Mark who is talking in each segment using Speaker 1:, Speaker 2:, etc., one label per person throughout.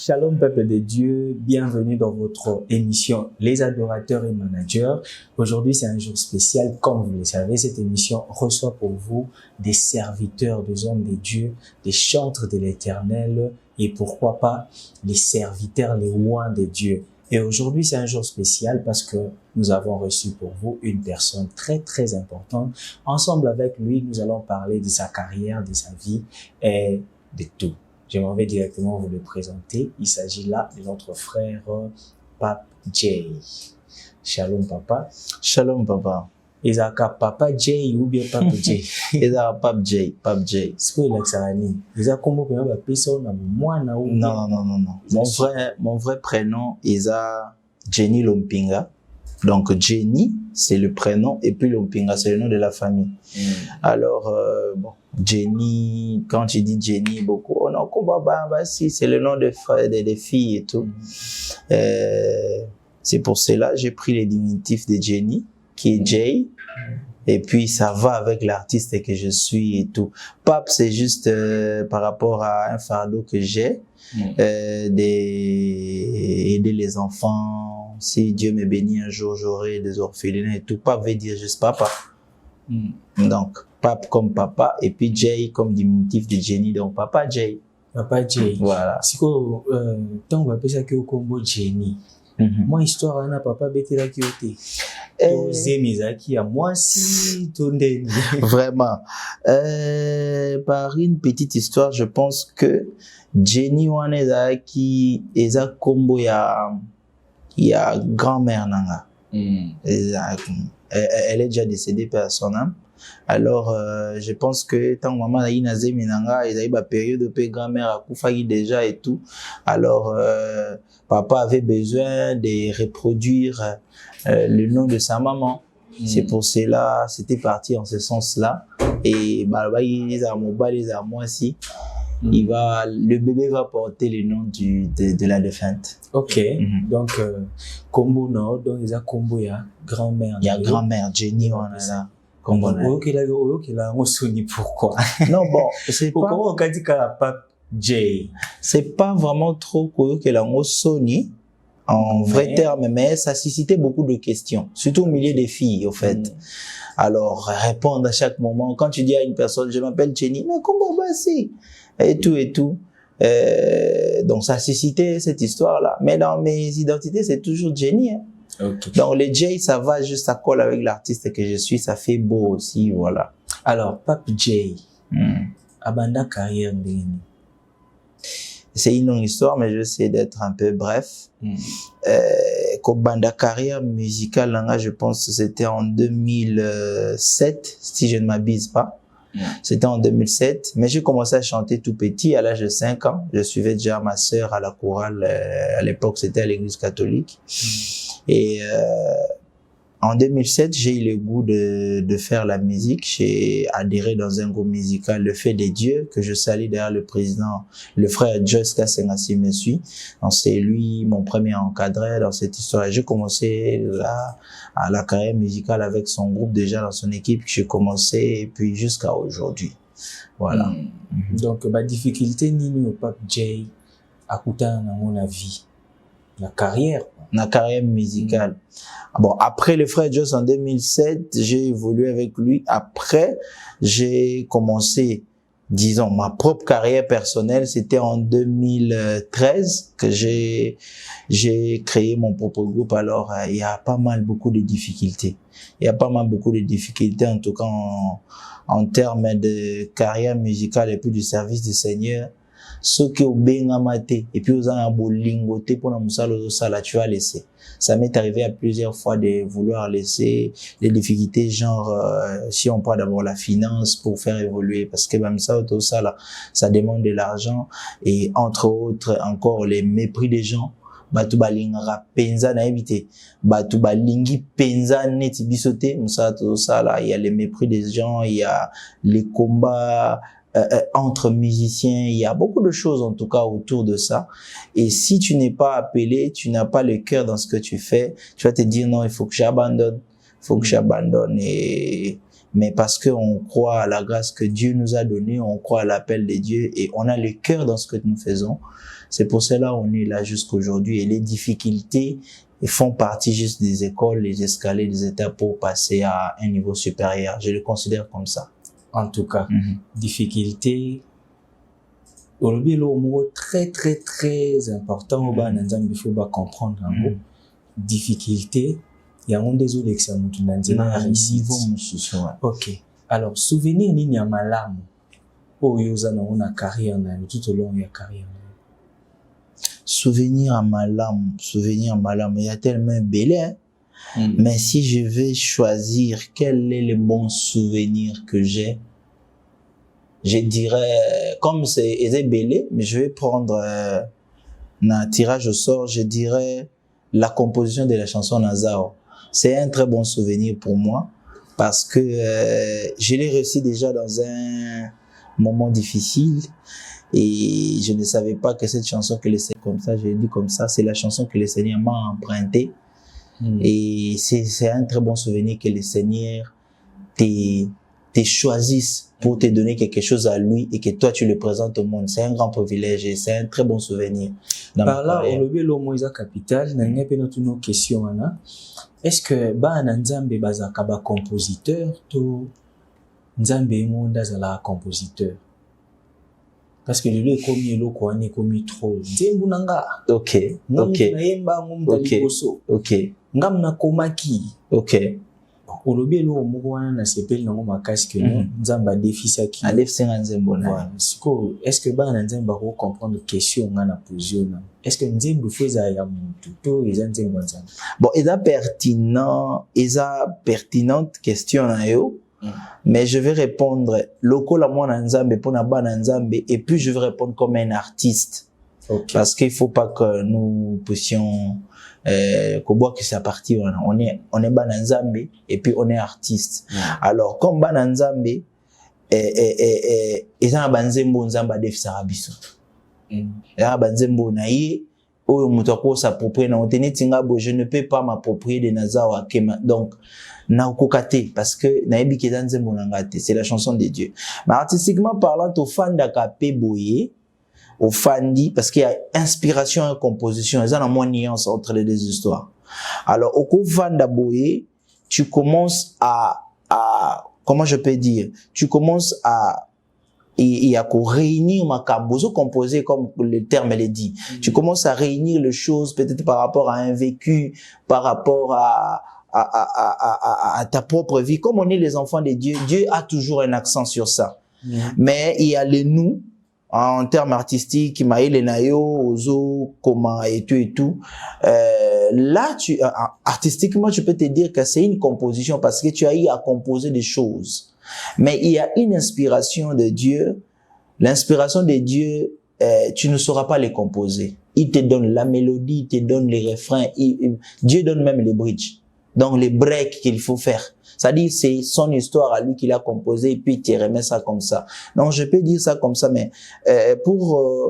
Speaker 1: Shalom peuple de Dieu, bienvenue dans votre émission Les adorateurs et managers. Aujourd'hui c'est un jour spécial, comme vous le savez, cette émission reçoit pour vous des serviteurs, des hommes de Dieu, des chantres de l'Éternel et pourquoi pas les serviteurs, les rois de Dieu. Et aujourd'hui c'est un jour spécial parce que nous avons reçu pour vous une personne très importante. Ensemble avec lui, nous allons parler de sa carrière, de sa vie et de tout. Je m'en vais directement vous le présenter. Il s'agit là de notre frère Pape Jay. Shalom papa.
Speaker 2: Shalom papa.
Speaker 1: Ezaka Papa Jay ou bien Pape Jay?
Speaker 2: Ezaka Pape Jay, Pape Jay.
Speaker 1: C'est quoi l'accent? Ezaka comment on va appeler ça?
Speaker 2: Non. Mon vrai prénom est Jenny Lompinga. Donc Jenny, c'est le prénom et puis Lompinga, c'est le nom de la famille. Alors Jenny, quand tu dis Jenny, beaucoup, oh non, si, c'est le nom des filles et tout. C'est pour cela j'ai pris les diminutifs de Jenny, qui est Jay, et puis ça va avec l'artiste que je suis et tout. Pape, c'est juste par rapport à un fardeau que j'ai, d'aider les enfants. Si Dieu me bénit un jour, j'aurai des orphelinats et tout. Pape veut dire juste papa. Donc, Pape comme papa, et puis Jay comme diminutif de Jenny, donc Papa Jay.
Speaker 1: Papa Jay.
Speaker 2: Voilà.
Speaker 1: Si quand on va appeler ça que au Congo Jenny. Moi, histoire, on a papa bêté là qui était. Moi, si,
Speaker 2: Vraiment. Par une petite histoire, je pense que Jenny, on est qui est à Combo, il y a grand-mère Nanga. Elle est déjà décédée par son âme. Alors, je pense que tant que maman a eu Minanga, il y a eu une période de grand-mère à Koufagi déjà et tout. Alors, papa avait besoin de reproduire le nom de sa maman. C'est pour cela, c'était parti en ce sens-là. Et le bébé va porter le nom de la défunte.
Speaker 1: Ok. Donc, Combo Nord, donc il y a Combo, il y a grand-mère.
Speaker 2: Il y a grand-mère, Jenny, on a là.
Speaker 1: Pourquoi?
Speaker 2: Non, bon, c'est pas.
Speaker 1: Comment on dit qu'à la Pape Jay?
Speaker 2: C'est pas vraiment trop que la Sony, en vrai terme, mais ça suscitait beaucoup de questions, surtout au milieu des filles, au fait. Alors, répondre à chaque moment. Quand tu dis à une personne, je m'appelle Jenny, mais comment va c'est? Et tout. Donc, ça suscitait cette histoire-là. Mais dans mes identités, c'est toujours Jenny, hein.
Speaker 1: Okay.
Speaker 2: Donc, le Jay, ça va juste à colle avec l'artiste que je suis, ça fait beau aussi, voilà.
Speaker 1: Alors, Pape Jay, abanda carrière d'Eni.
Speaker 2: C'est une longue histoire, mais je vais essayer d'être un peu bref. Banda carrière musicale, là, je pense que c'était en 2007, si je ne m'abuse pas. C'était en 2007, mais j'ai commencé à chanter tout petit, à l'âge de 5 ans. Je suivais déjà ma sœur à la chorale, à l'époque c'était à l'église catholique. Et en 2007, j'ai eu le goût de faire la musique. J'ai adhéré dans un groupe musical, Le Fait des Dieux, que je salue derrière le président, le frère Joyce Kassengassi me suit. Donc c'est lui mon premier encadré dans cette histoire. J'ai commencé là à la carrière musicale avec son groupe déjà dans son équipe. J'ai commencé et puis jusqu'à aujourd'hui. Voilà.
Speaker 1: Donc ma difficulté ni au Pape Jay à coûter à mon avis la carrière
Speaker 2: musicale. Bon, après le frère Joss en 2007, j'ai évolué avec lui. Après, j'ai commencé, disons, ma propre carrière personnelle. C'était en 2013 que j'ai créé mon propre groupe. Alors, il y a beaucoup de difficultés. En tout cas, en termes de carrière musicale et puis du service du Seigneur. Ce qui au bengamate et puis aux en bolingoté pour nous ça tu vas laisser. Ça m'est arrivé à plusieurs fois de vouloir laisser les difficultés genre si on prend d'abord la finance pour faire évoluer parce que même ça tout ça là ça demande de l'argent et entre autres encore les mépris des gens. Batu balingara penza na éviter batu balingi penza neti bisoté ça tout ça là il y a les mépris des gens, il y a les combats entre musiciens, il y a beaucoup de choses en tout cas autour de ça. Et si tu n'es pas appelé, tu n'as pas le cœur dans ce que tu fais, tu vas te dire non, il faut que j'abandonne, et mais parce qu'on croit à la grâce que Dieu nous a donnée, on croit à l'appel de Dieu et on a le cœur dans ce que nous faisons. C'est pour cela qu'on est là jusqu'aujourd'hui. Et les difficultés font partie juste des écoles, les escaliers, des étapes pour passer à un niveau supérieur. Je le considère comme ça.
Speaker 1: En tout cas, difficulté, très très très important, il faut comprendre. Difficulté, il y a un des autres examens qui
Speaker 2: niveau.
Speaker 1: Ok. Alors, souvenir ni ya malamu oyo za na una carrière na tout au long de la carrière.
Speaker 2: Souvenir à malamu, il y a tellement belé. Mais si je vais choisir quel est le bon souvenir que j'ai, je dirais, comme c'est belé, mais je vais prendre un tirage au sort, je dirais la composition de la chanson Nazao. C'est un très bon souvenir pour moi parce que je l'ai reçu déjà dans un moment difficile et je ne savais pas que cette chanson que le Seigneur, comme ça, je l'ai dit comme ça, c'est la chanson que le Seigneur m'a empruntée. Et c'est un très bon souvenir que le Seigneur te choisisse pour te donner quelque chose à lui et que toi tu le présentes au monde. C'est un grand privilège et c'est un très bon souvenir.
Speaker 1: Par là, on le lo moïsa capital, na ngepe no tuno question ana. Est-ce que ba na nzambe bazaka ba compositeur to nzambe monda zala compositeur? Parce que le komi lo ko ani komi trop. Nzembu nanga.
Speaker 2: OK.
Speaker 1: Na yemba ngumdali boso.
Speaker 2: OK.
Speaker 1: Ngam na komaki.
Speaker 2: OK.
Speaker 1: Olobi lo moko wana na sepeli nango makasi que nzamba defisa ki
Speaker 2: adefisa nzembo na
Speaker 1: voilà. Siko est-ce que ba na nzamba ko comprendre question nga na position na est-ce que nzembo feza ya mutu to eza nzembo nzamba
Speaker 2: bon pertinente question na yo mais je vais répondre lokola mwana nzambe pona ba na nzambe et puis je vais répondre comme un artiste. Okay. Parce qu'il faut pas que nous puissions que ça partie on est bananzambe et puis on est artiste. Alors comme bananzambe eza banzembo nzamba defisa biso. Ya banzembo na ye oyo mutako s'approprier na otenetinga bo je ne peux pas m'approprier de Nazawa Kema donc na okokate parce que na yebi ke nzembo na ngate c'est la chanson de Dieu. Mais artistiquement parlant to fanda ka pe boye au fandi parce qu'il y a inspiration et composition, il y a une nuance entre les deux histoires. Alors au fanda boye, tu commences à comment je peux dire, tu commences à réunir ma cambozo composé comme le terme le dit. Tu commences à réunir les choses peut-être par rapport à un vécu, par rapport à ta propre vie. Comme on est les enfants de Dieu, Dieu a toujours un accent sur ça. Mais il y a les nous en termes artistiques, Maïle Nayo, Ozo, comment et tout. Là, artistiquement, je peux te dire que c'est une composition parce que tu as eu à composer des choses. Mais il y a une inspiration de Dieu. L'inspiration de Dieu, tu ne sauras pas les composer. Il te donne la mélodie, il te donne les refrains. Dieu donne même les bridges. Donc, les breaks qu'il faut faire. C'est-à-dire, c'est son histoire à lui qu'il a composé et puis il te remet ça comme ça. Donc, je peux dire ça comme ça, mais pour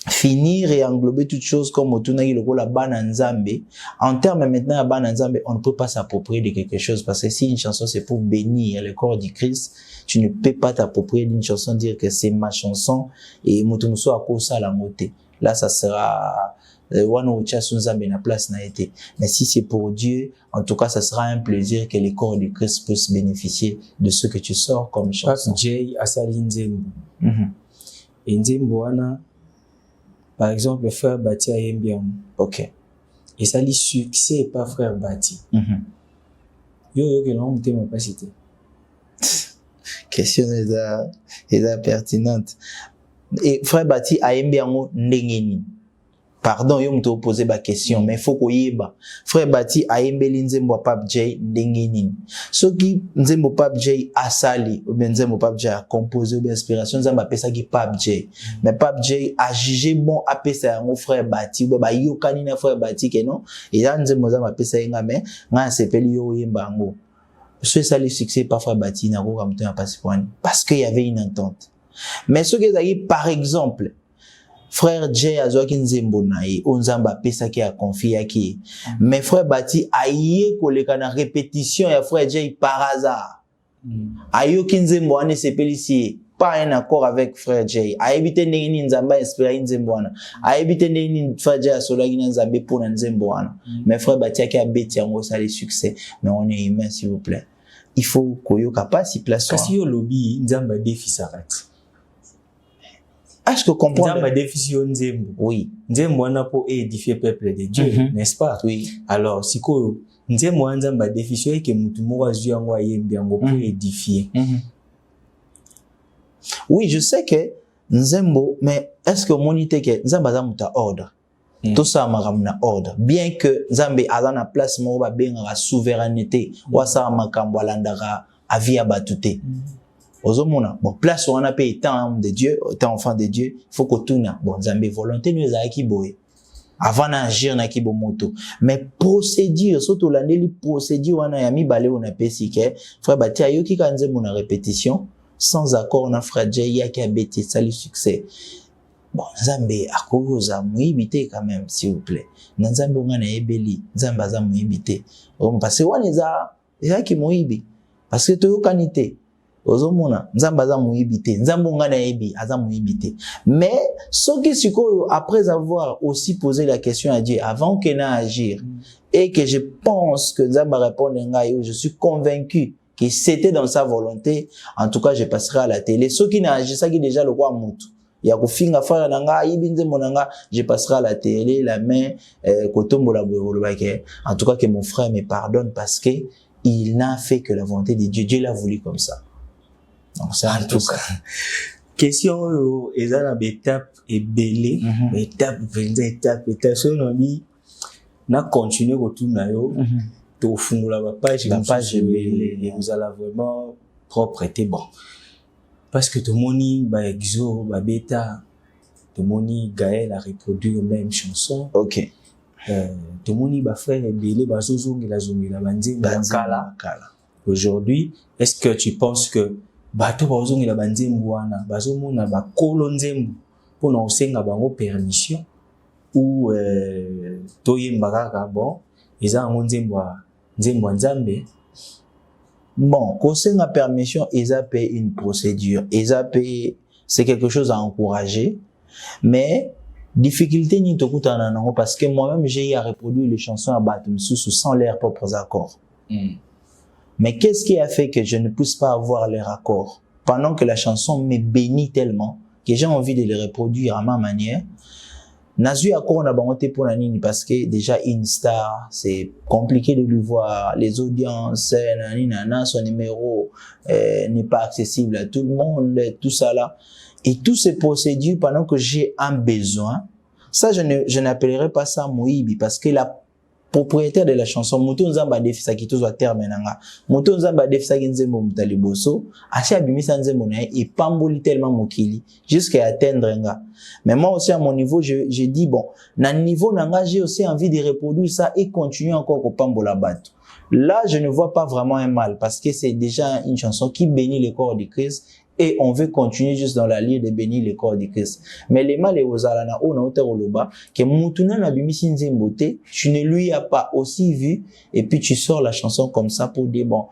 Speaker 2: finir et englober toutes choses comme Otunagi Loko la Bananzambe, en termes maintenant à Bananzambe, on ne peut pas s'approprier de quelque chose parce que si une chanson c'est pour bénir le corps du Christ, tu ne peux pas t'approprier d'une chanson, dire que c'est ma chanson et Moutumuso a cause à la moté. Là, ça sera place n'a été. Mais si c'est pour Dieu, en tout cas, ça sera un plaisir que le corps du Christ puisse bénéficier de ce que tu sors comme chanson.
Speaker 1: Jay Asali Nzembo. Et Nzembo wana, par exemple, le frère Bati a bien.
Speaker 2: Ok.
Speaker 1: Et ça lui succès pas frère Bati. Yo que l'on m'a pas cité.
Speaker 2: Question est pertinente. Et frère Bati a bien ndengeni. Pardon, yo m'to poser ma question, mais faut qu'on y ba. Frère Bati a embeli Nzembo Pape J ndengeni. Ce qui Nzembo Pape J a sali, ou bien Nzembo Pape J a composé ou bien inspiration, Nzembo appelle ça qui Pape J. Mais Pape J a jugé bon appelle ça mon frère Bati, ou bien yo kanina frère Bati que non. Et là Nzembo Nzembo appelle ça ngame, nga s'appelle yo yemba ngo. Ce ça le succès pas frère Bati na ko comme temps passé parce qu'il y avait une entente. Mais ce que ça y par exemple frère Jay azwaki nzembo na ye o nzambe apesaki ya confiaki mais frère Bati aye koleka na répétition ya frère Jay par hasard ayoki nzembo wana sepelisi pas un accord avec frère Jay aebite ndenge ni nzambe espérer nzembo wana aebite ndenge ni frère Jay asolaki na nzambe pour na nzembo wana mais frère Bati aki abeti yango ça les succès mais on est humain s'il vous plaît il faut koyoka pas si place
Speaker 1: kasi yo lobi nzambe défi sarati.
Speaker 2: Est-ce que comprendre
Speaker 1: nzambe défi yo nzembo
Speaker 2: oui
Speaker 1: nzembo wana po édifier peuple de Dieu n'est-ce pas
Speaker 2: oui
Speaker 1: alors sikoyo nzembo nzambe défi yo ke mutu moko azwi yango ayembi yango pour édifier
Speaker 2: oui je sais que nzembo mais est-ce que monite que nzambe aza muta ordre tout ça makamna ordre bien que nzambe aza na place moko ba benga souveraineté wa sa makambo alandaka avia batute ozomona bon place wana pe étant de Dieu étant enfant de Dieu il faut que tuna bon nzambe volonté nous ezaki boye avant d'agir na kibomoto mais procédure surtout landeli procédure wana ya mibale ona pesi ke frère Bati ayoki ka nzembo na répétition sans accord na frère Jay yaki abeti sali succès bon nzambe akoza muibite quand même s'il vous plaît nzambe ngana ebeli nzambe aza muibite parce que wana ezaki muibi parce que toyokanite ozomona nzambe aza muibite nzambe ngana ebi aza muibite mais soki sikoyo après avoir aussi posé la question à Dieu avant que na agir et que je pense que nzambe répondre ngai je suis convaincu que c'était dans sa volonté en tout cas je passerai à la télé soki na agisaki déjà le roi mutu ya kofinga fara nanga ibinze monanga je passerai à la télé la main kotombola boyolobake en tout cas que mon frère me pardonne parce que il n'a fait que la volonté de Dieu Dieu l'a voulu comme ça donc c'est
Speaker 1: en tout cas question ezana étape et belé étape 20 étape so no bi na continuer retourner yo to fungula ba page et vous allez vraiment propreté bon parce que tout le monde ba exo ba beta tout le monde Gaël a reproduit la même chanson
Speaker 2: OK
Speaker 1: tout le monde ba frère belé ba zozongela banzemba kala aujourd'hui est-ce que tu penses que bato bazongela banzembo wana bazomona ba kolo nzembo pour na osenga bango permission ou toyemba kaka bon eza ngo nzembo nzambe bon
Speaker 2: kosenga permission ezap une procédure ezap c'est quelque chose à encourager mais difficulté ni tokutana nango parce que moi-même j'ai à reproduire les chansons à bato msusu sans leurs propres accords mais qu'est-ce qui a fait que je ne puisse pas avoir les raccords pendant que la chanson me bénit tellement que j'ai envie de les reproduire à ma manière Nazu accord na bango te pour la nini parce que déjà une star c'est compliqué de lui voir les audiences nana son numéro n'est pas accessible à tout le monde tout ça là et tous ces procédures pendant que j'ai un besoin ça je n'appellerai pas ça moibi parce que la propriétaire de la chanson moto nzamba defisa ki tozwa terme nanga moto nzamba defisa ki nzembo mutaliboso acha abimisa nzembo na et pamboli tellement mokili jusqu'à atteindre nga mais moi aussi à mon niveau je dis bon na niveau nanga j'ai aussi envie de reproduire ça et continuer encore au pambola bato là je ne vois pas vraiment un mal parce que c'est déjà une chanson qui bénit le corps de Christ et on veut continuer juste dans la ligne de bénir le corps de Christ. Mais les mal et aux alana on a auteur au loba que mutuna na bimisi nzembote, tu ne lui as pas aussi vu et puis tu sors la chanson comme ça pour dire bon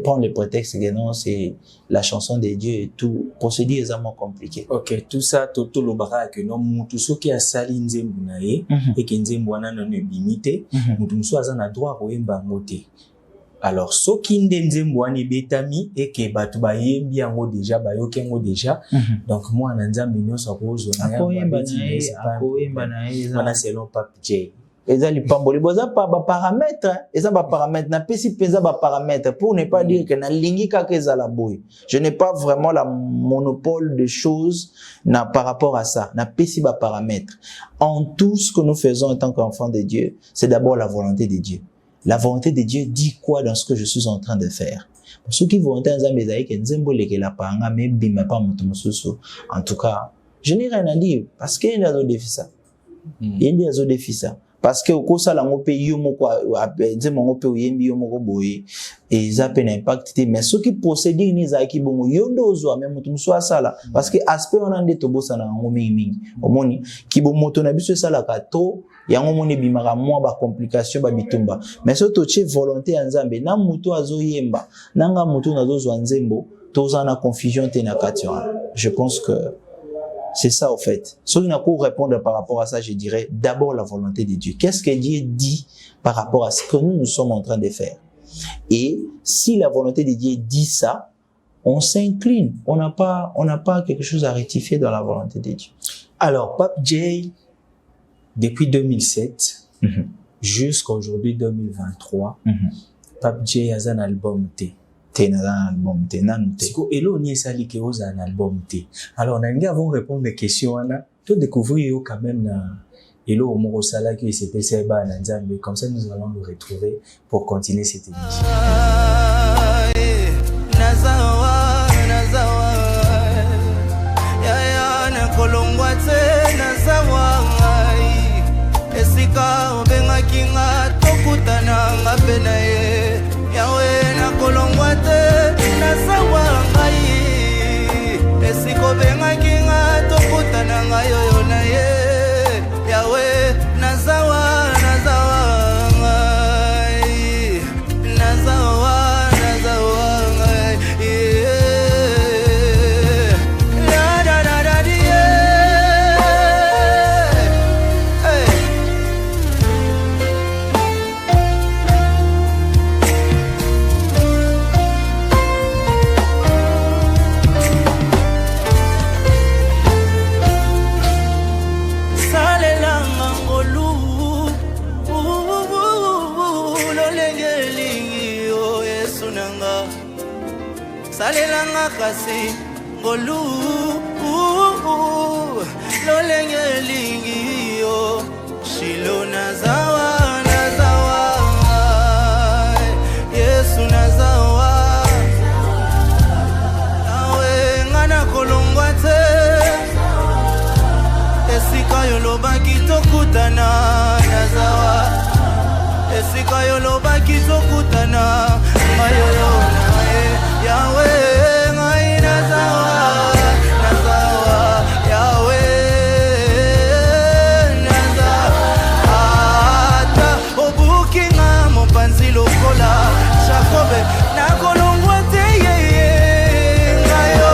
Speaker 2: prendre le prétexte que non c'est la chanson de Dieu et tout procédure est vraiment compliqué.
Speaker 1: OK, tout ça toto lobara que non mutu soki asali nzembo na ye et que nzembo wana non bimité mutu muso azana droit koyemba ngote. Alors soki nzembo wana betami et que batu bayembi yango déjà bayoki yango déjà donc moi na nzambe nyonso akozo na
Speaker 2: akoyemba na
Speaker 1: wana selon Pape J
Speaker 2: eza lipamboli boza pa ba paramètres eza ba paramètres na pesi penza ba paramètres pour ne pas dire que na lingi kaka eza la boy je n'ai pas vraiment la monopole de choses na par rapport à ça na pesi ba paramètres en tout ce que nous faisons en tant qu'enfants de Dieu c'est d'abord la volonté de Dieu. La volonté de Dieu dit quoi dans ce que je suis en train de faire? Pour ceux qui vont entendre en tout cas, je n'ai rien à dire parce qu'il y a des défis ça. Il y a des défis ça. parce que au ça la ngope yo moko nzembo ngope oyembi yo moko boye et ça peut impact mais ce qui procédure ni za ki bongo yondo ozwa même mutu muso asala parce que aspect on ande to bossa na ngo mingi omoni ki bo moto na biso sala ka to yango moni bimaka mwa ba complication ba bitumba mais so to che volonté ya nzambe na mutu azoyemba nanga mutu nazozwa nzembo toza na confusion te na kati wana. Je pense que c'est ça au fait. Si on a pour répondre par rapport à ça, je dirais d'abord la volonté de Dieu. Qu'est-ce que Dieu dit par rapport à ce que nous sommes en train de faire? Et si la volonté de Dieu dit ça, on s'incline. On n'a pas quelque chose à rectifier dans la volonté de Dieu.
Speaker 1: Alors, Pape J, depuis 2007 jusqu'à aujourd'hui 2023, Pape J a un album T.
Speaker 2: Album T.
Speaker 1: Elo ni sali ke oza un album T. Alors, nangi avons répondre des questions ana, to découvrir quand même na Elo Omoro Sala qui s'était Seba Nanzambe. Comme ça, nous allons le retrouver pour continuer cette émission.
Speaker 3: Esika obenga kinga tokutana ngapena ye yawe na kolongwa te na sawa ngai esika obenga kinga tokutana ngayo yona ye yawe na sawa ngai na sawa ngai salelanga kasi ngolu lolenge lingi yo shilo nazawa Yesu nazawa awe ngana kolongwa te esika yolobaki tokutana nazawa esika yolobaki tokutana mayoyo Yahweh, ngai nazawa, Yahweh, nazawa. Ata obukinga mopanzi lokola, Jacob nakolongwa te yeye ngayo,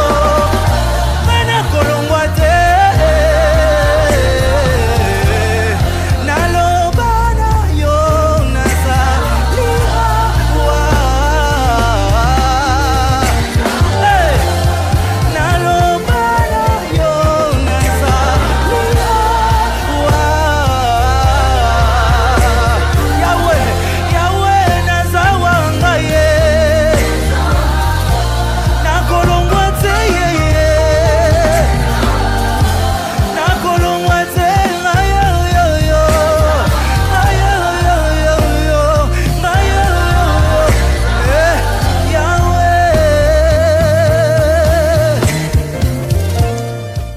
Speaker 3: nakolongwa te.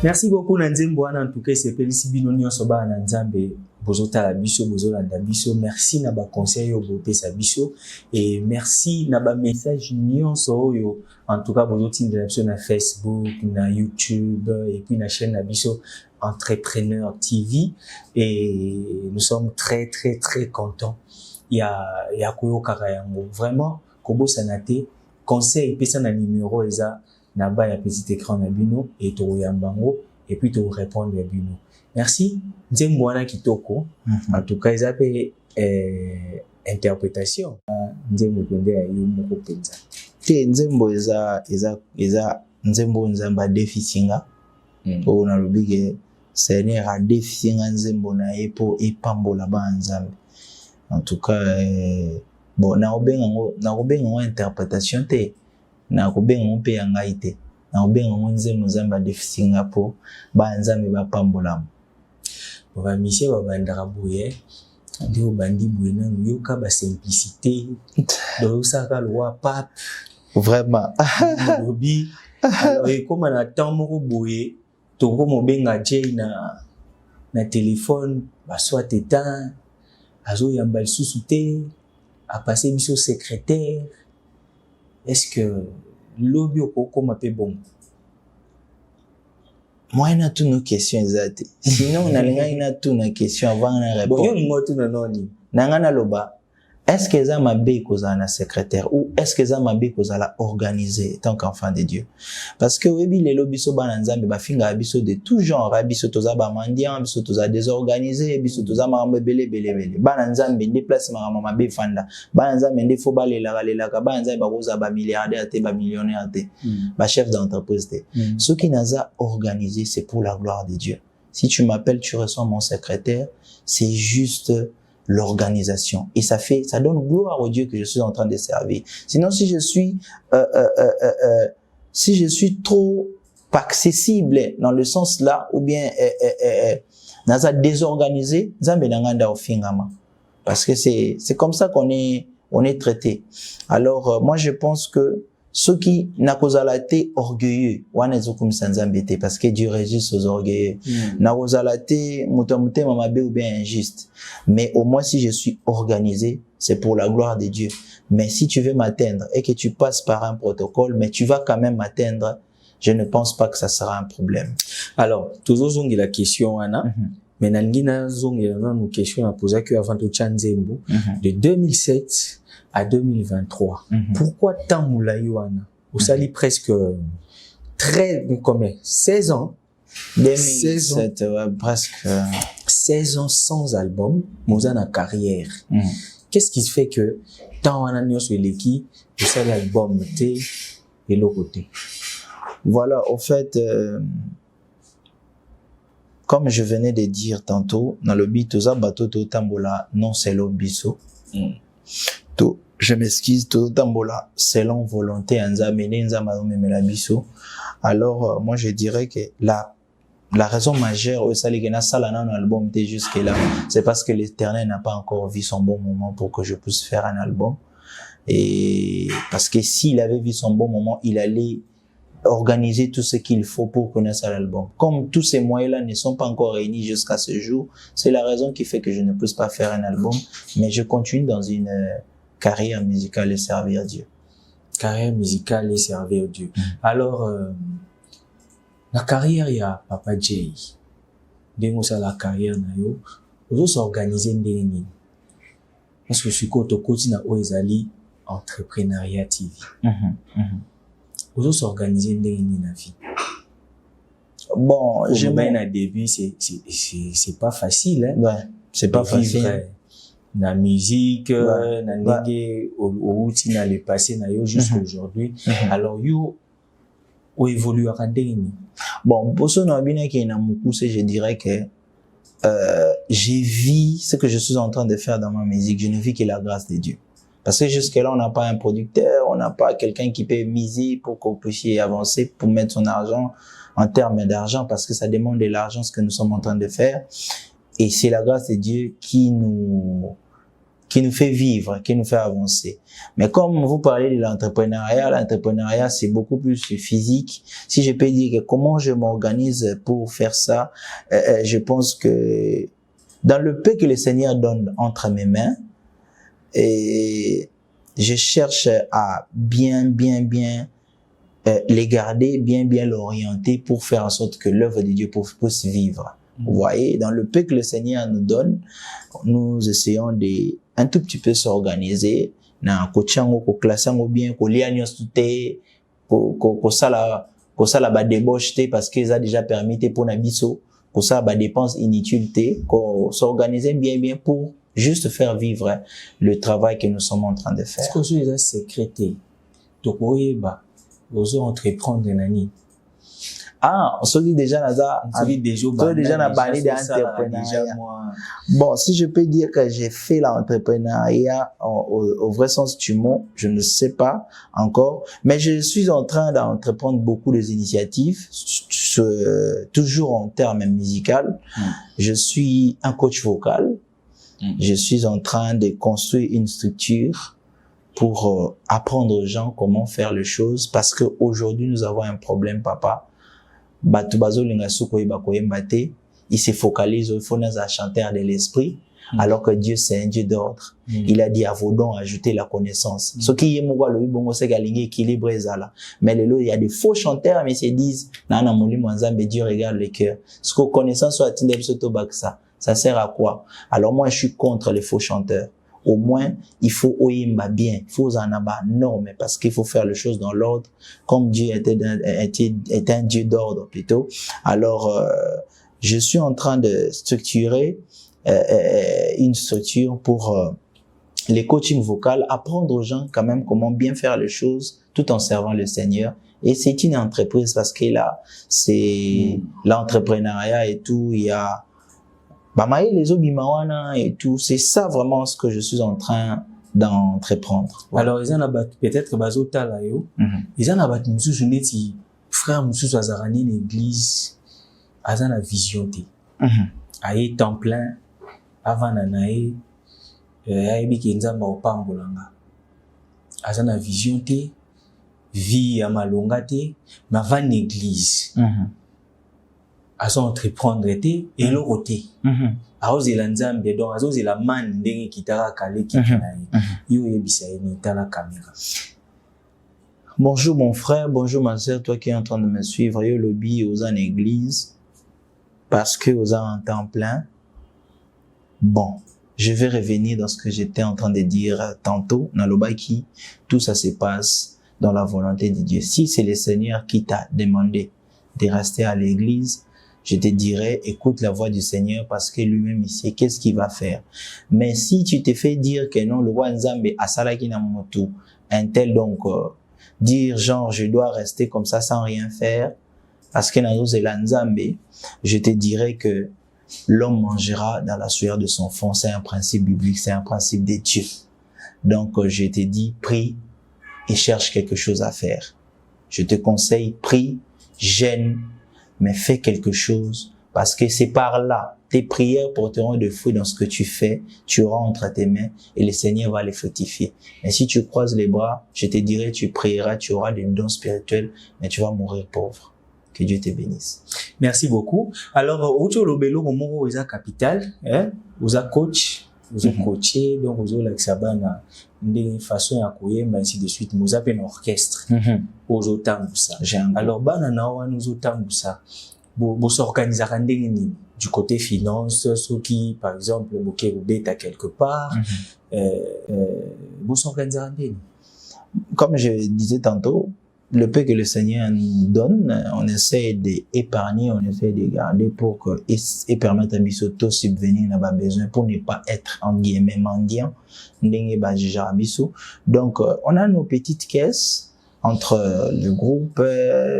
Speaker 1: Merci beaucoup Nanzembo en tout cas c'est Pelisi Bino nyonso ba na Nzambe bozota la biso bozolanda biso merci na ba conseil yo bopesa biso et merci na ba message nyonso yo en tout cas bozotinda biso na Facebook na YouTube et puis na chaîne na biso Entrepreneur TV et nous sommes très contents. Il y a koyoka yango vraiment kobo sanate conseil pesa na numéro eza na ba ya petit écran na bino et to yambango et puis to répondre à bino. Merci Nzembo wana kitoko. En tout cas ils appellent interprétation Nzembo pende ya yo moko penza.
Speaker 2: Te Nzembo eza Nzembo nzamba defisinga. O na lobige Seigneur a defisinga Nzembo na epo epambola ba Nzambe. En tout cas bon na obenga interprétation te na kobenga mpe ya ngai te na kobenga Nzembo nzamba defisinga po ba Nzambe ba pambola
Speaker 1: ba mission ba bandara boye ndio bandi boye na yoka ba simplicité do saka loi pape
Speaker 2: vraiment
Speaker 1: lobi alors comme na temps moko boye to ko mobenga Jay na téléphone ba soit éteint azo yamba lisusu te, a passé biso secrétaire. Est-ce que lobby okokoma pe bon?
Speaker 2: Moi, il y a toutes nos questions exactes. Sinon, on a toutes nos questions avant de répondre.
Speaker 1: Bon, yo tout nanoni.
Speaker 2: Nangana loba. Est-ce que ça m'a bé cause na secrétaire ou est-ce que ça m'a bé cause la organiser tant qu'enfant de Dieu? Parce que oui, les lobbies so bananzambe ba finga abiso de tout genre, abiso toza ba mandian, abiso toza désorganisé, abiso toza ma belé. Bananzambe ndi place ma be fanda. Bananzambe ndi fo balela ka bananzambe ba koza ba milliardaire te ba millionnaire te. Ba chef d'entreprise te. Ce qui naza organisé, c'est pour la gloire de Dieu. Si tu m'appelles, tu reçois mon secrétaire, c'est juste l'organisation. Et ça donne gloire au Dieu que je suis en train de servir. Sinon, si je suis trop pas accessible dans le sens là, ou bien, naza désorganisé, zambe nanganda ofingama. Parce que c'est comme ça qu'on est traité. Alors, moi, je pense que ceux qui n'a causalité orgueilleux, parce que Dieu résiste aux orgueilleux. N'a causalité mutamute mamabe ou bien injuste. Mais au moins si je suis organisé, c'est pour la gloire de Dieu. Mais si tu veux m'atteindre et que tu passes par un protocole, mais tu vas quand même m'atteindre, je ne pense pas que ça sera un problème.
Speaker 1: Alors, toujours zongi la question Anna. Mais nangina zongi la question à poser que avant de Chanzembo de 2007 à 2023. Pourquoi tant moulaïwana? Vous savez presque 16 ans.
Speaker 2: 2007, ouais, presque
Speaker 1: 16 ans sans album, Mozana carrière. Qu'est-ce qui fait que tant on a nios weleki, vous savez l'album té et l'autre côté?
Speaker 2: Voilà, au fait, comme je venais de dire tantôt, dans le beat, tout ça, bateau, tout tambola, non, c'est l'obiso. Je m'excuse, tout tambola, selon volonté, alors, moi, je dirais que la raison majeure, album jusque-là, c'est parce que l'Éternel n'a pas encore vu son bon moment pour que je puisse faire un album. Et parce que s'il avait vu son bon moment, il allait organiser tout ce qu'il faut pour connaître l'album. Comme tous ces moyens-là ne sont pas encore réunis jusqu'à ce jour, c'est la raison qui fait que je ne puisse pas faire un album, mais je continue dans une carrière musicale et servir Dieu.
Speaker 1: Carrière musicale et servir Dieu. Alors, la carrière, il y a Papa Jay. Dès ça la carrière, vous s'organisez ndeni. Parce que je suis côté na Oezali entrepreneuriat TV. Vous s'organisez ndeni na vie.
Speaker 2: Bon,
Speaker 1: je mets à début, c'est pas facile, hein.
Speaker 2: Ouais, c'est pas facile.
Speaker 1: La musique, na nenge outi na le passé na yo jusqu'à aujourd'hui. Alors yo ou évolue à ndeni.
Speaker 2: Bon, pour ce nabina qui est na mukuse, je dirais que j'ai vu ce que je suis en train de faire dans ma musique, je ne vis que la grâce de Dieu. Parce que jusque-là, on n'a pas un producteur, on n'a pas quelqu'un qui peut miser pour qu'on puisse avancer, pour mettre son argent en termes d'argent, parce que ça demande de l'argent ce que nous sommes en train de faire. Et c'est la grâce de Dieu qui nous fait vivre, qui nous fait avancer. Mais comme vous parlez de l'entrepreneuriat, c'est beaucoup plus physique. Si je peux dire que comment je m'organise pour faire ça, je pense que dans le peu que le Seigneur donne entre mes mains, et je cherche à bien les garder, bien l'orienter pour faire en sorte que l'œuvre de Dieu puisse vivre. Vous voyez, dans le peu que le Seigneur nous donne, nous essayons de un tout petit peu s'organiser, na kochango ko classango bien, ko lianios tuté, ko sala ba débauche té parce que ça déjà permis té pour na biso, ko ça ba dépenses inutiles té, ko s'organiser bien pour juste faire vivre le travail que nous sommes en train de faire.
Speaker 1: Est-ce que vous avez secrété? Donc, vous entreprendre nani?
Speaker 2: Ah, on se dit déjà na bani d'entrepreneuriat. Bon, si je peux dire que j'ai fait l'entrepreneuriat au vrai sens du mot, je ne sais pas encore, mais je suis en train d'entreprendre beaucoup d'initiatives, toujours en termes musicaux. Je suis un coach vocal. Je suis en train de construire une structure pour apprendre aux gens comment faire les choses, parce que aujourd'hui nous avons un problème, papa. Il se focalise, il faut à chanter de l'esprit, Alors que Dieu, c'est un Dieu d'ordre. Il a dit à vos dons, ajoutez la connaissance. Ce qui est moi, le bon, c'est qu'il y a équilibre et ça. Mais il y a des faux chanteurs, mais ils se disent, Nana Mouli Mwanzambe, Dieu regarde le cœur. Ce que connaissance soit Tindel Sotobaksa, ça sert à quoi? Alors moi, je suis contre les faux chanteurs. Au moins, il faut oïmba bien, il faut en avoir norme, parce qu'il faut faire les choses dans l'ordre, comme Dieu était un Dieu d'ordre plutôt. Alors, je suis en train de structurer une structure pour les coachings vocaux, apprendre aux gens quand même comment bien faire les choses tout en servant le Seigneur. Et c'est une entreprise parce que là, c'est l'entrepreneuriat et tout, il y a les obimawana et tout, c'est ça vraiment ce que je suis en train d'entreprendre.
Speaker 1: Voilà. Alors, ils en ont peut-être bazota là yo. Ils en ont mususu neti frère mususu azarani l'église azana vision té. Aye temps plein avant nanae ayebi ke nzamba opambolanga. Azana vision té, vie ya malonga té, mais avant l'église. Azo entreprendre té et le roté. Azozela nzambe donc azozela man ndenge kitara kale kitinaye. Yo yebisa ni tala caméra.
Speaker 2: Bonjour mon frère, bonjour ma sœur, toi qui es en train de me suivre. Yo lobby aux en église parce que aux en temps plein. Bon, je vais revenir dans ce que j'étais en train de dire tantôt. Nalobaki, tout ça se passe dans la volonté de Dieu. Si c'est le Seigneur qui t'a demandé de rester à l'église, je te dirais, écoute la voix du Seigneur parce que lui-même ici, qu'est-ce qu'il va faire? Mais si tu te fais dire que non, le roi Nzambe a salaki na motu, un tel donc, dire genre, je dois rester comme ça sans rien faire, parce que dans Nzambe, je te dirais que l'homme mangera dans la sueur de son front. C'est un principe biblique, c'est un principe de Dieu. Donc, je te dis, prie et cherche quelque chose à faire. Je te conseille, prie, gêne, mais fais quelque chose parce que c'est par là, tes prières porteront de fruits dans ce que tu fais, tu auras entre tes mains et le Seigneur va les fructifier. Mais si tu croises les bras, je te dirai, tu prieras, tu auras des dons spirituels, mais tu vas mourir pauvre. Que Dieu te bénisse.
Speaker 1: Merci beaucoup. Alors, Ocho Lobelo, au moment où vous êtes capital, vous êtes coach, vous êtes coaché, donc vous êtes l'exabana, de façon à courir, mais ainsi de suite, vous avez un orchestre, aux autant ça. Alors, banana, nous autant ça. Vous organisez du côté finance, ceux qui, par exemple, vous bêta quelque part, vous organisez.
Speaker 2: Comme je disais tantôt, le peu que le Seigneur nous donne, on essaie d'épargner, on essaie de garder pour que, et permettre à Bissoto subvenir là-bas besoin pour ne pas être, en guillemets, mendiant, donc, on a nos petites caisses entre le groupe,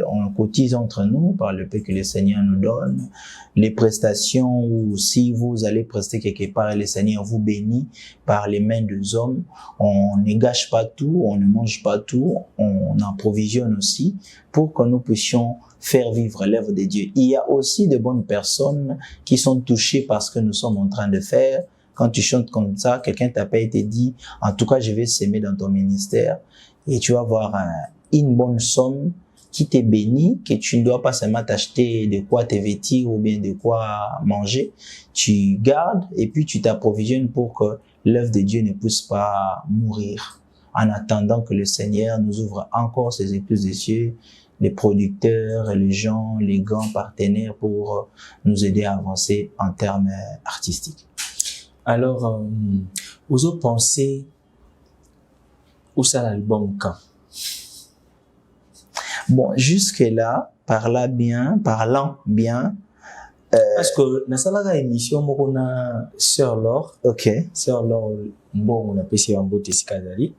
Speaker 2: on cotise entre nous par le peu que le Seigneur nous donne, les prestations ou si vous allez prester quelque part, le Seigneur vous bénit par les mains des hommes, on ne gâche pas tout, on ne mange pas tout, on approvisionne aussi pour que nous puissions faire vivre l'œuvre de Dieu. Il y a aussi de bonnes personnes qui sont touchées par ce que nous sommes en train de faire. Quand tu chantes comme ça, quelqu'un t'appelle et te dit, en tout cas, je vais s'aimer dans ton ministère. Et tu vas avoir une bonne somme qui te bénit, que tu ne dois pas seulement t'acheter de quoi te vêtir ou bien de quoi manger. Tu gardes et puis tu t'approvisionnes pour que l'œuvre de Dieu ne puisse pas mourir. En attendant que le Seigneur nous ouvre encore ses écluses des cieux, les producteurs, les gens, les grands partenaires pour nous aider à avancer en termes artistiques.
Speaker 1: Alors, vous avez pensé où ça l'album quand?
Speaker 2: Bon, jusque-là, parlant bien,
Speaker 1: parce que dans la émission, on a Sœur Laure.
Speaker 2: Ok.
Speaker 1: Sœur Laure, bon, on a passé un beau tessikazali.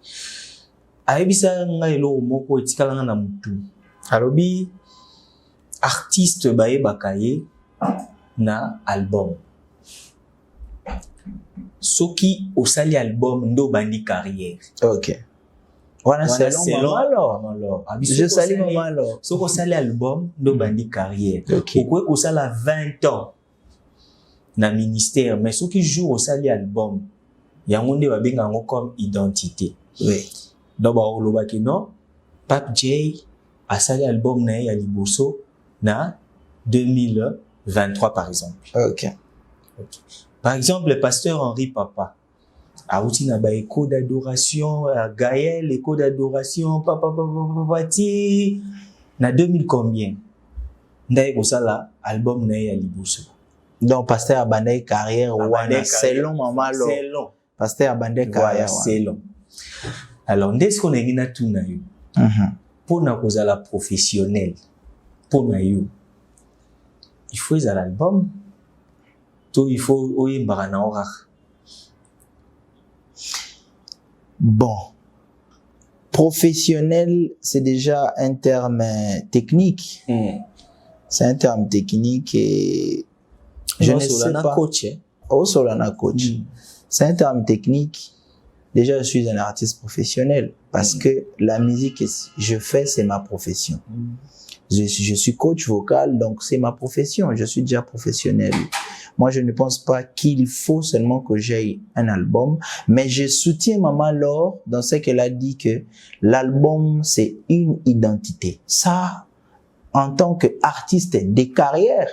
Speaker 1: Aibisa ngailo moko etikala na mutu. Alobi artiste bae bakaye na album. Soki osali album ndo bandi carrière.
Speaker 2: Ok. Voilà, c'est long, alors. Je salue maman alors.
Speaker 1: Soko osali album ndo bandi carrière.
Speaker 2: Ok.
Speaker 1: Pourquoi osala 20 ans na ministère, mais soki jour osali album, yango nde babenga ngo comme identité.
Speaker 2: Oui.
Speaker 1: Donc ba olobaki non, Pape J asali album na ya liboso na 2023 par exemple.
Speaker 2: Ok.
Speaker 1: Par exemple, le pasteur Henri Papa. Auti na ba écho d'adoration, Gaël, écho d'adoration, papa, ti. Na 2000 combien? Ndaye kosala album na ya liboso.
Speaker 2: Donc, pasteur abandé carrière,
Speaker 1: Abandé
Speaker 2: c'est
Speaker 1: carrière.
Speaker 2: long, maman, alors.
Speaker 1: C'est long.
Speaker 2: Pasteur abandé
Speaker 1: Voilà,
Speaker 2: carrière.
Speaker 1: c'est long. Alors, ndest-ce qu'on a gina tout na yo? Pour na kozala professionnel, pour na yo, il faut y l'album, tout il faut oyembara na orar.
Speaker 2: Bon. Professionnel, c'est déjà un terme technique. C'est un terme technique et je ne sais pas.
Speaker 1: Coach,
Speaker 2: Oh, Solana coach. C'est un terme technique. Déjà, je suis un artiste professionnel parce que la musique que je fais, c'est ma profession. Je suis coach vocal, donc c'est ma profession. Je suis déjà professionnel. Moi, je ne pense pas qu'il faut seulement que j'aie un album, mais je soutiens Maman Laure dans ce qu'elle a dit que l'album, c'est une identité. Ça, en tant qu'artiste de carrière,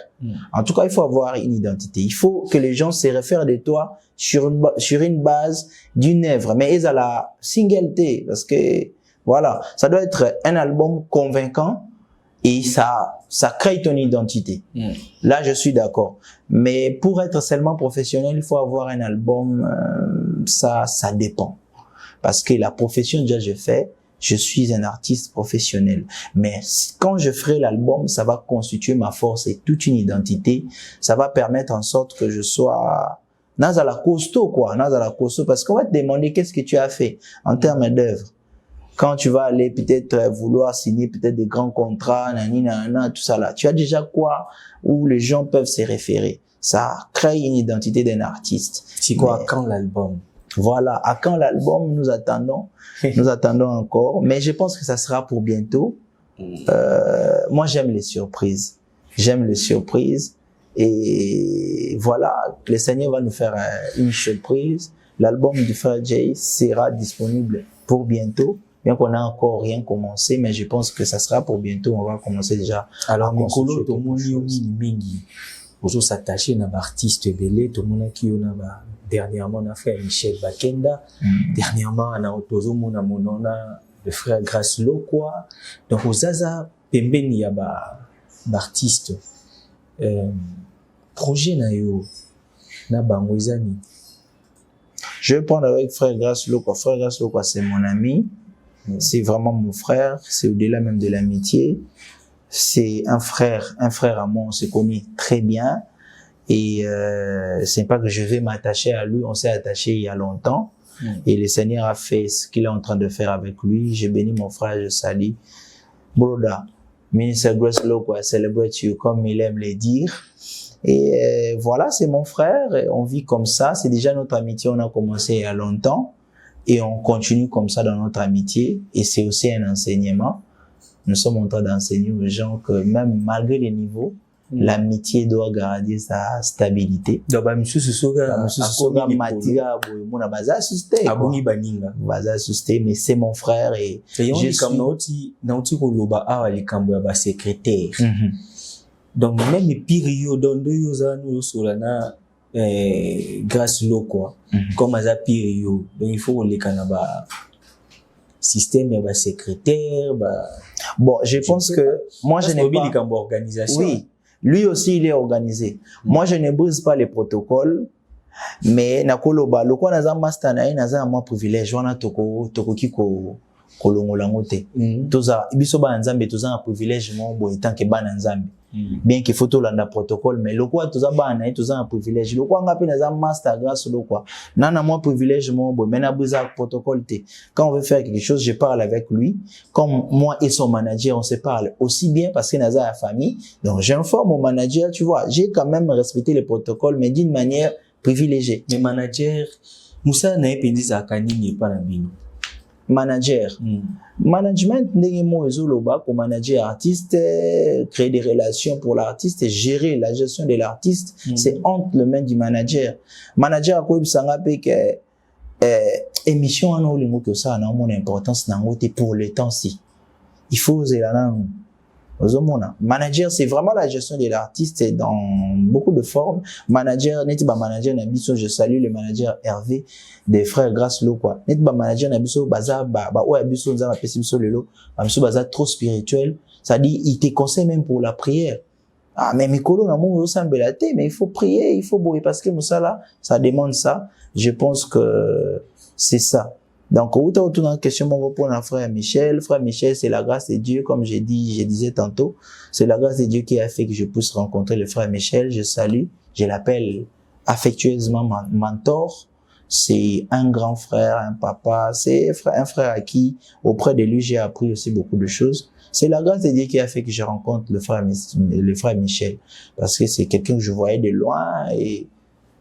Speaker 2: en tout cas, il faut avoir une identité. Il faut que les gens se réfèrent de toi sur une base d'une œuvre. Mais ils ont la singleté, parce que, voilà, ça doit être un album convaincant et ça crée ton identité. Là, je suis d'accord. Mais pour être seulement professionnel, il faut avoir un album, ça dépend. Parce que la profession, déjà, je suis un artiste professionnel. Mais quand je ferai l'album, ça va constituer ma force et toute une identité. Ça va permettre en sorte que je sois nazala costaud, quoi. Nazala costaud. Parce qu'on va te demander qu'est-ce que tu as fait en termes d'œuvre. Quand tu vas aller peut-être vouloir signer peut-être des grands contrats, tout ça là. Tu as déjà quoi où les gens peuvent se référer. Ça crée une identité d'un artiste.
Speaker 1: C'est quoi, quand l'album?
Speaker 2: Voilà, à quand l'album, nous attendons encore, mais je pense que ça sera pour bientôt. Moi, j'aime les surprises. Et voilà, le Seigneur va nous faire une surprise. L'album du frère Jay sera disponible pour bientôt, bien qu'on n'a encore rien commencé, mais je pense que ça sera pour bientôt. On va commencer déjà.
Speaker 1: Alors, Mikolo, tout le monde pour s'attacher à l'artiste belé, tout le monde qui a dernièrement on a fait Michel Bakenda, dernièrement on a autozo mona monona le frère Grace Lokwa. Donc aux Zaza pembeni ya artiste projet na yo na bango ezani.
Speaker 2: Je vais prendre avec frère Grace Lokwa. Frère Grace Lokwa, c'est mon ami. C'est vraiment mon frère, c'est au-delà même de l'amitié. C'est un frère à moi, on se connaît très bien. Et c'est pas que je vais m'attacher à lui, on s'est attaché il y a longtemps. Et le Seigneur a fait ce qu'il est en train de faire avec lui. J'ai béni mon frère, je salue. Broda, Minister Grace Lokwa, celebrate you, comme il aime le dire. Et voilà, c'est mon frère, on vit comme ça. C'est déjà notre amitié, on a commencé il y a longtemps. Et on continue comme ça dans notre amitié. Et c'est aussi un enseignement. Nous sommes en train d'enseigner aux gens que même malgré les niveaux, l'amitié doit garder sa stabilité.
Speaker 1: Donc, monsieur Sosoga,
Speaker 2: Matiga, mon baza susté.
Speaker 1: Abongi baninga.
Speaker 2: Baza susté, mais c'est mon frère et
Speaker 1: je suis comme nauti koloba awa likambo ya ba secrétaire. Donc, même les périodes dans deux yo solana Grace Lokwa, comme aza période. Donc, il faut les kanaba système ya ba secrétaire
Speaker 2: bon, je pense que moi je n'ai pas
Speaker 1: organisation.
Speaker 2: Oui, lui aussi il est organisé. Moi je ne brise pas les protocoles, mais nakoloba lokwa naza master na naza moi privilège wana tokoki kolongola ngote. Toza biso ba nzambe toza na privilège mo bo etant que ba nzambe. Bien qu'il faut tout landa protocole, mais lokwa toza ba na toza na privilège. Lokwa ngapi naza master grâce lokwa. Nana moi privilège mo bo mena brise protocole te. Quand on veut faire quelque chose, je parle avec lui. Comme moi et son manager, on se parle aussi bien parce que naza la famille. Donc j'informe mon manager, tu vois, j'ai quand même respecté les protocoles mais d'une manière privilégiée.
Speaker 1: Mais manager Moussa na ependisa kanini pa na bino.
Speaker 2: Manager. Management, comme manager artiste, créer des relations pour l'artiste et gérer la gestion de l'artiste, c'est entre les mains du manager. Manager, quoi, que émission en olingo que ça a une importance pour le temps-ci. Il faut Manager, c'est vraiment la gestion de l'artiste et dans beaucoup de formes. Manager, manager Nabiso, je salue le manager Hervé des frères Grâce Lo quoi. Manager Nabiso, baza, ouais, Abiso, nza, pesibiso lelo, Abiso, baza trop spirituel. Ça dit, il te conseille même pour la prière. Ah, mais Mikolo, mais il faut prier, il faut boire parce que ça demande ça. Je pense que c'est ça. Donc, autour de la question, on va répondre à frère Michel. Frère Michel, c'est la grâce de Dieu, comme je disais tantôt. C'est la grâce de Dieu qui a fait que je puisse rencontrer le frère Michel. Je salue, je l'appelle affectueusement mentor. C'est un grand frère, un papa. C'est un frère à qui, auprès de lui, j'ai appris aussi beaucoup de choses. C'est la grâce de Dieu qui a fait que je rencontre le frère Michel. Parce que c'est quelqu'un que je voyais de loin et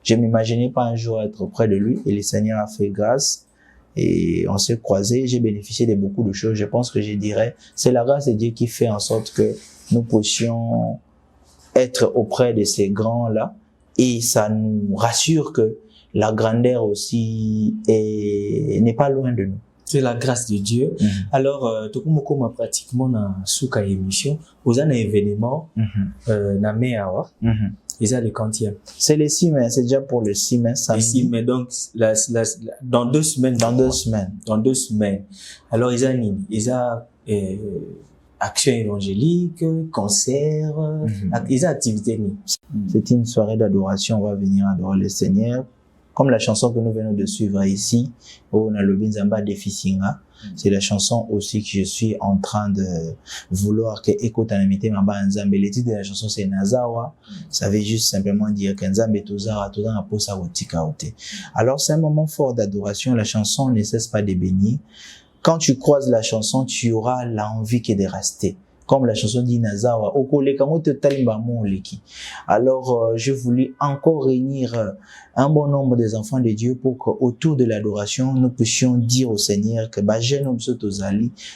Speaker 2: je m'imaginais pas un jour être auprès de lui. Et le Seigneur a fait grâce. Et on s'est croisés, j'ai bénéficié de beaucoup de choses. Je pense que je dirais, c'est la grâce de Dieu qui fait en sorte que nous puissions être auprès de ces grands-là. Et ça nous rassure que la grandeur aussi n'est pas loin de nous.
Speaker 1: C'est la grâce de Dieu. Alors, tout comme on pratiquement dans souka émission, aux un événement, na meawa. Et ça, le quantième.
Speaker 2: C'est le 6 mai, c'est déjà pour le 6 mai, samedi.
Speaker 1: Le 6 mai, donc, dans 2 semaines.
Speaker 2: Dans 2 semaines.
Speaker 1: Dans 2 semaines. Alors, ils ont action évangélique, concert, ils ont activité.
Speaker 2: C'est une soirée d'adoration, on va venir adorer le Seigneur. Comme la chanson que nous venons de suivre ici, on a le Binzamba Defisinga. C'est la chanson aussi que je suis en train de vouloir que écoute en imité ma banzambe. Le titre de la chanson c'est Nazawa. Ça veut juste simplement dire qu'Nzambe Tozara, Tozara Posa Wotika Ote. Alors c'est un moment fort d'adoration. La chanson ne cesse pas de bénir. Quand tu croises la chanson, tu auras l'envie que de rester. Comme la chanson dit Nazawa. Alors, je voulais encore réunir un bon nombre des enfants de Dieu pour qu'autour de l'adoration, nous puissions dire au Seigneur que,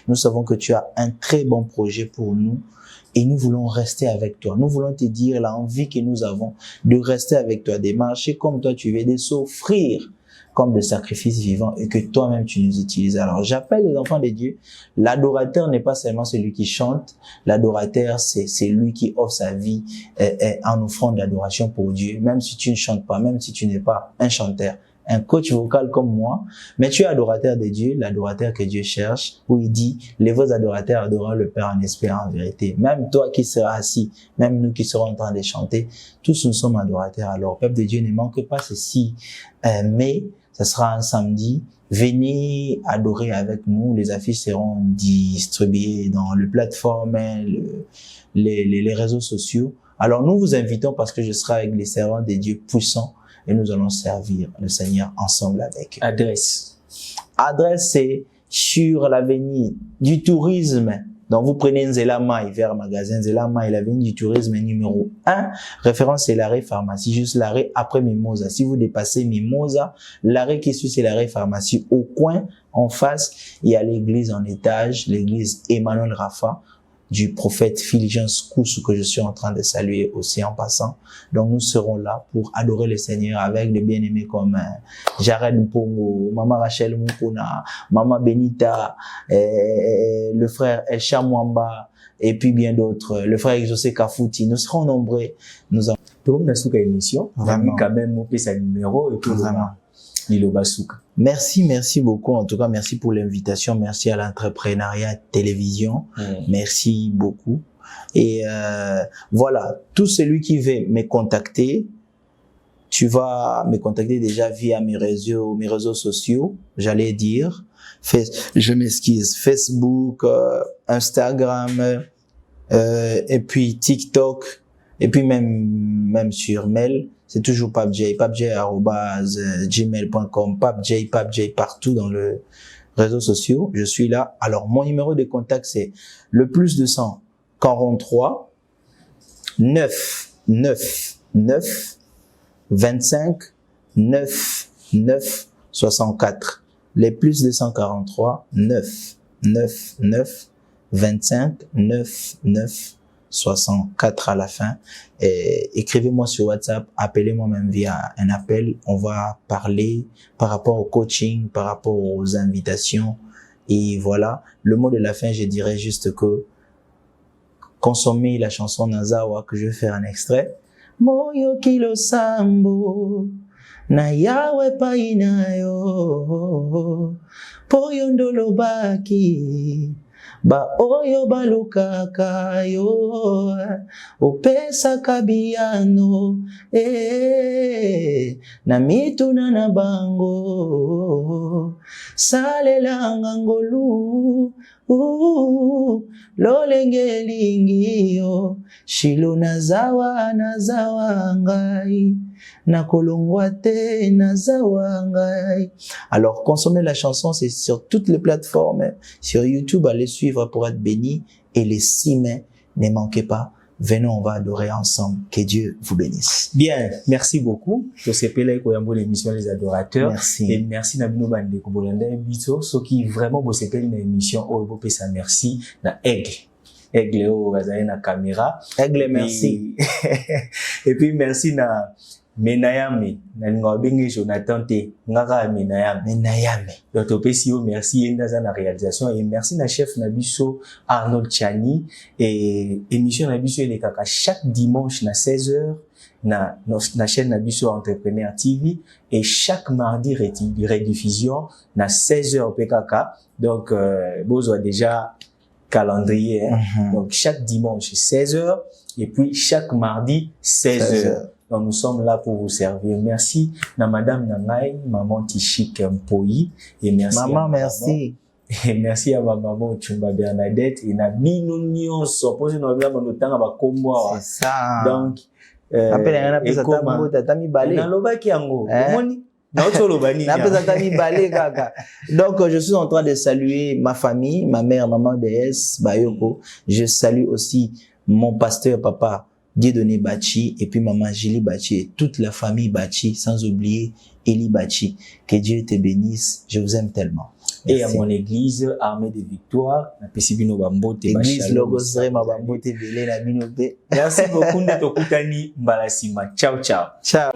Speaker 2: nous savons que tu as un très bon projet pour nous et nous voulons rester avec toi. Nous voulons te dire l'envie que nous avons de rester avec toi, de marcher comme toi tu veux, de s'offrir comme de sacrifices vivants et que toi-même tu nous utilises. Alors j'appelle les enfants de Dieu, l'adorateur n'est pas seulement celui qui chante, l'adorateur c'est lui qui offre sa vie en offrande d'adoration pour Dieu, même si tu ne chantes pas, même si tu n'es pas un chanteur, un coach vocal comme moi, mais tu es adorateur de Dieu, l'adorateur que Dieu cherche, où il dit, les vrais adorateurs adoreront le Père en esprit et en vérité. Même toi qui seras assis, même nous qui serons en train de chanter, tous nous sommes adorateurs. Alors, peuple de Dieu, ne manque pas ceci, mais ça sera un samedi. Venez adorer avec nous. Les affiches seront distribuées dans les plateformes, les réseaux sociaux. Alors, nous vous invitons parce que je serai avec les servants des dieux puissants et nous allons servir le Seigneur ensemble avec eux.
Speaker 1: Adresse,
Speaker 2: c'est sur l'avenue du tourisme. Donc, vous prenez Nzela Mai vers magasin Nzela Mai, l'avenue du tourisme numéro 1. Référence, c'est l'arrêt pharmacie, juste l'arrêt après Mimosa. Si vous dépassez Mimosa, l'arrêt qui suit, c'est l'arrêt pharmacie. Au coin, en face, il y a l'église en étage, l'église Emmanuel Rafa, du prophète Fulgence Koussou que je suis en train de saluer aussi en passant. Donc nous serons là pour adorer le Seigneur avec des bien-aimés comme Jared Mpongo, Maman Rachel Mukuna, Maman Benita, le frère El Chamwamba et puis bien d'autres, le frère José Kafouti. Nous serons nombreux. Nous avons
Speaker 1: tout le monde a émission,
Speaker 2: vraiment
Speaker 1: quand même on peut sa numéro et tout
Speaker 2: vraiment. Merci beaucoup. En tout cas, merci pour l'invitation. Merci à l'entrepreneuriat télévision. Merci beaucoup. Et voilà, tout celui qui veut me contacter, tu vas me contacter déjà via mes réseaux sociaux, j'allais dire. Je m'excuse. Facebook, Instagram, et puis TikTok, et puis même sur mail. C'est toujours papj@gmail.com, papj partout dans le réseaux sociaux. Je suis là. Alors, mon numéro de contact, c'est le +200 43 9 9 9 25 9 9 64. Les +243 9 9 9 25 9 9 64 à la fin. Écrivez-moi sur WhatsApp, appelez-moi même via un appel. On va parler par rapport au coaching, par rapport aux invitations. Et voilà, le mot de la fin, je dirais juste que consommer la chanson Nazawa que je vais faire un extrait. Moyo kilo sambo na yawe painayo poyo ndolo baki ba oyo balukaka yo opesa kabiano na mituna na bango salelanga ngolu lolenge lingio shilo nazawa ngai nakolongwa te nazawa ngai. Alors consommer la chanson, c'est sur toutes les plateformes, sur YouTube, allez suivre pour être béni, et les 6 mai, ne manquez pas. Venons, on va adorer ensemble. Que Dieu vous bénisse.
Speaker 1: Bien, merci beaucoup. Je sais pas l'émission Les Adorateurs.
Speaker 2: Merci.
Speaker 1: Et merci Nabino Bande Kobolanda Bito, ce qui vraiment vous s'appelle une émission où vous pouvez merci na Aigle. Aigle au na caméra.
Speaker 2: Aigle, merci.
Speaker 1: Et puis merci na Menayame, na ngabenge Jonathan T, ngaka Menayame. Donc merci dans la réalisation et merci na chef Nabiso Arnold Chani et émission Nabiso il est chaque dimanche na 16h na chaîne Nabiso Entrepreneur TV et chaque mardi rediffusion na 16h PKK. Donc vous avez déjà calendrier donc chaque dimanche 16h et puis chaque mardi 16h. Donc, nous sommes là pour vous servir. Merci na madame Nangai, maman Tichik Mpoyi, et merci
Speaker 2: maman, merci.
Speaker 1: Et merci à ma maman Chumba Bernadette et na bino nyonso pose no bla no tanga ba kombo.
Speaker 2: C'est ça.
Speaker 1: Donc
Speaker 2: appelle un peu ça tami balé.
Speaker 1: Na lobaki yango. Omoni na otolobani.
Speaker 2: Na peu ça tami balé kaka. Donc je suis en train de saluer ma famille, ma mère, maman DS Bayoko. Je salue aussi mon pasteur papa Dieudonné Bachi et puis maman Julie Bachi et toute la famille Bachi, sans oublier Eli Bachi. Que Dieu te bénisse, je vous aime tellement.
Speaker 1: Merci. Et à mon église Armée de Victoire, na pesibino bambote
Speaker 2: église Logosre ma bambote belé na binobe.
Speaker 1: Merci beaucoup de tokutani mbalasima. Ciao ciao.
Speaker 2: Ciao.